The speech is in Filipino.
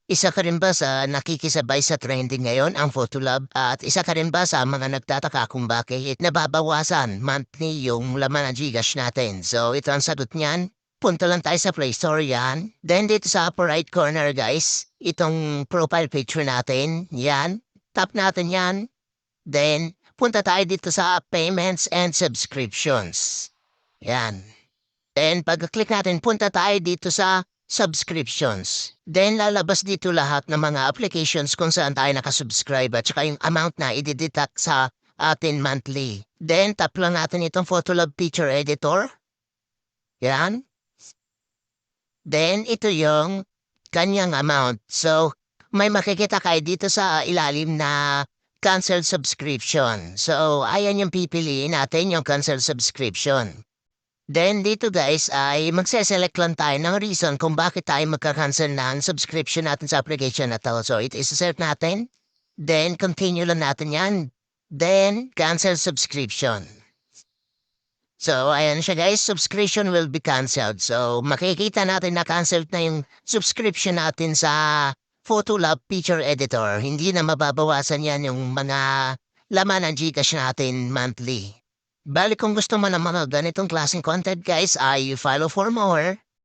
Isa ka rin ba sa nakikisabay sa trending ngayon, ang Photolab? At isa ka rin ba sa mga nagtataka kung bakit nababawasan monthly yung laman ng Gcash natin? So ito ang sagot niyan. Punta lang tayo sa Play Store yan. Then dito sa upper right corner guys, itong profile picture natin, yan. Tap natin yan. Then punta tayo dito sa Payments and Subscriptions. Yan. Then pag-click natin, punta tayo dito sa subscriptions. Then lalabas dito lahat ng mga applications kung saan tayo nakasubscribe at saka yung amount na i-deduct sa atin monthly. Then tap lang natin itong Photolab Picture Editor. Yan. Then ito yung kanyang amount. So may makikita kayo dito sa ilalim na cancel subscription. So ayan yung pipiliin natin, yung cancel subscription. Then dito guys ay magse-select lang tayo ng reason kung bakit tayo magka-cancel ng subscription natin sa application na to. So isi-set natin. Then continue lang natin yan. Then cancel subscription. So ayan siya guys, subscription will be canceled. So makikita natin na canceled na yung subscription natin sa Photolab Picture Editor. Hindi na mababawasan yan yung mga laman ng Gcash natin monthly. Bali kung gusto mo naman ng ganitong klaseng content guys ay follow for more.